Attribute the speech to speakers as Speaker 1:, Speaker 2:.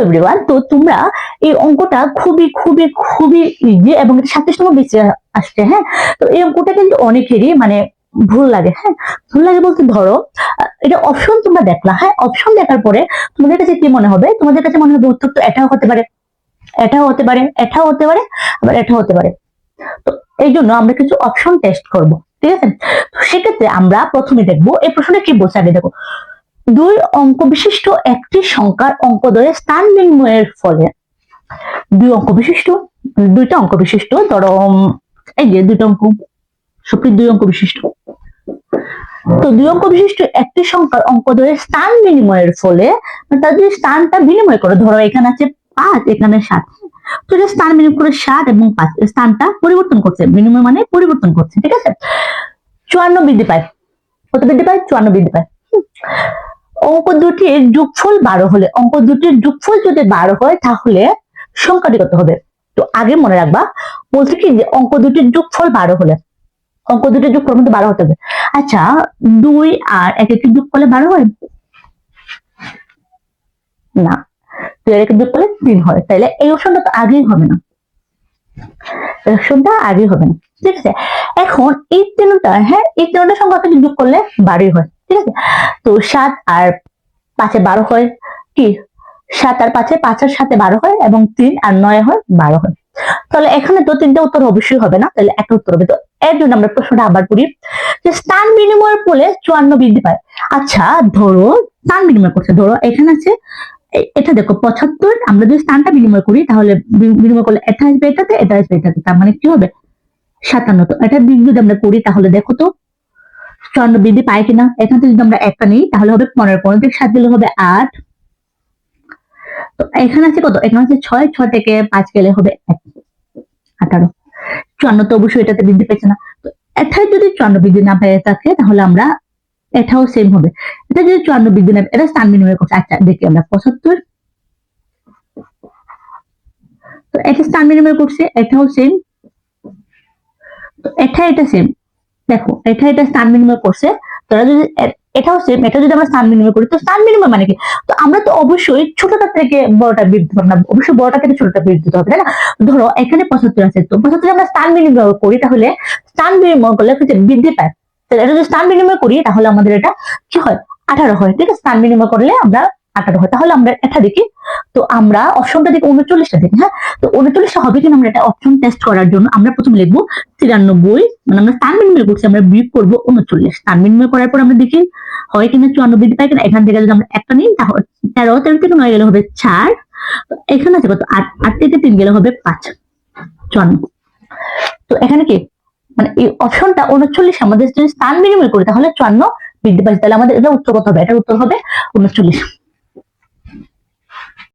Speaker 1: Everyone, তো তোমরা এই অঙ্কটা খুবই খুবই খুবই ইজি এবং 27তম বেঁচে আসছে। হ্যাঁ, তো এই অঙ্কটা কিন্তু অনেকেরই মানে ভুল লাগে। হ্যাঁ, ভুল লাগে বলতে ধরো এটা অপশন তোমরা দেখলা। হ্যাঁ, অপশন দেখার পরে তোমাদের কাছে কি মনে হবে? তোমাদের কাছে মনে হবে উত্তর তো এটাও হতে পারে, এটাও হতে পারে, এটাও হতে পারে, আবার এটাও হতে পারে। তো এই জন্য আমরা কিছু অপশন টেস্ট করব, ঠিক আছে? তো সেক্ষেত্রে আমরা প্রথমে দেখবো এই প্রশ্নটা কি বলছে। আগে দেখো, দুই অঙ্ক বিশিষ্ট একটি সংখ্যার অঙ্কদ্বয়ের স্থান বিনিময়ের ফলে, দুইটা অঙ্ক বিশিষ্ট ধরো এই যে দুইটা অঙ্ক, সবটি দুই অঙ্ক বিশিষ্ট। তো দুই অঙ্ক বিশিষ্ট একটি সংখ্যার অঙ্কদ্বয়ের স্থান বিনিময়ের ফলে তার যদি স্থানটা বিনিময় করো, ধরো এখানে আছে 5, এখানে 7, তো যে স্থান বিনিময় করে 7 এবং 5 স্থানটা পরিবর্তন করছে, বিনিময় মানে পরিবর্তন করছে, ঠিক আছে? 54 বৃদ্ধি পায়, কত বৃদ্ধি পায়? 54 বৃদ্ধি পায়। অঙ্ক দুটির যোগফল 12 হলে, অঙ্ক দুটির যোগফল যদি 12 হয় তাহলে সংখ্যাটি কত হবে? তো আগে মনে রাখবা, বলছে কি যে অঙ্ক দুটির যোগফল 12 হলে, অঙ্ক দুটির যোগফল কিন্তু 12 হতে হবে। আচ্ছা, 2 আর 1 এর যোগফলে 12 হয় না, 2 আর 1 এর যোগফলে 3 হয়, তাহলে এই অপশনটা তো আগেই হবে না, অপশনটা আগেই হবে না, ঠিক আছে? এখন এই তিনটা, হ্যাঁ এই তিনটা সংখ্যাকে যোগ করলে 12 হয়, ঠিক আছে? তো 7 আর 5 এ 12 হয়, কি 7 আর 5 এ 5 আর 7 এ 12 হয়, এবং 3 আর 9 হয় 12 হয়। তাহলে এখানে তো তিনটা উত্তর অবশ্যই হবে না, তাহলে একটা উত্তর হবে। তো এর জন্য আমরা প্রশ্নটা আবার করি যে স্থান বিনিময়ের ফলে 54 বৃদ্ধি পায়। আচ্ছা ধরো স্থান বিনিময় করছে, ধরো এখানে আছে এটা দেখো 75, আমরা যদি স্থানটা বিনিময় করি তাহলে বিনিময় করলে এটা আসবে এটাতে, এটা আসবে এটাতে, তার মানে কি হবে 57। তো এটা যদি আমরা করি তাহলে দেখো তো 54 বৃদ্ধি পায় কিনা। এখান থেকে যদি আমরা একটা নিই তাহলে হবে 15, 15 থেকে 7 দিলে হবে 8। তো এখানে আছে কত? এখানে আছে 6, 6 থেকে 5 গেলে হবে 18। 54 তো অবশ্যই এটাতে বৃদ্ধি পেয়েছে না, তো এটাই যদি 54 বৃদ্ধি না পেয়ে থাকে তাহলে আমরা এটাও সেম হবে। এটা যদি 54 বৃদ্ধি না, এটা স্থান বিনিময় করছে। আচ্ছা দেখি আমরা 75, তো এটা স্থান বিনিময় করছে, এটাও সেম, তো এটা সেম। দেখো এটা স্থান বিনিময় করছে, তোরা যদি এটাও সেম, এটা যদি আমরা স্থান বিনিময় করি, তো স্থান বিনিময় মানে কি? তো আমরা তো অবশ্যই ছোটটা থেকে বড়টা বিয়োগ দিতে হবে না, অবশ্যই বড়টা থেকে ছোটটা বিয়োগ দিতে হবে, তাই না? ধরো এখানে 75 আছে, তো 75 আমরা স্থান বিনিময় করি তাহলে স্থান বিনিময় করলে বৃদ্ধি পায়, তাহলে এটা যদি স্থান বিনিময় করি তাহলে আমাদের এটা কি হয়? 18 হয়, ঠিক আছে? স্থান বিনিময় করলে আমরা 18 হয়। তাহলে আমরা এটা দেখি, তো আমরা অপশনটা দেখি 39টা দেখি। হ্যাঁ, তো 39টা হবে কিনা আমরা এটা অপশন টেস্ট করার জন্য আমরা প্রথমে লিখবো 93, মানে আমরা স্থান বিনিময় করছি, আমরা বিয়োগ করবো 39। স্থান বিনিময় করার পর আমরা দেখি হয় কিনা 54 বৃদ্ধি পায় কিনা। এখান থেকে যদি আমরা একটা নিই তাহলে 13, 13 থেকে 9 গেলে হবে 4, এখানে আছে কত 8, 8 থেকে 3 গেলে হবে 5, 54। তো এখানে কি মানে এই অপশনটা 39 আমাদের যদি স্থান বিনিময় করি তাহলে 54 বৃদ্ধি পাচ্ছে, তাহলে আমাদের এটা উত্তর কত হবে? এটার উত্তর হবে 39।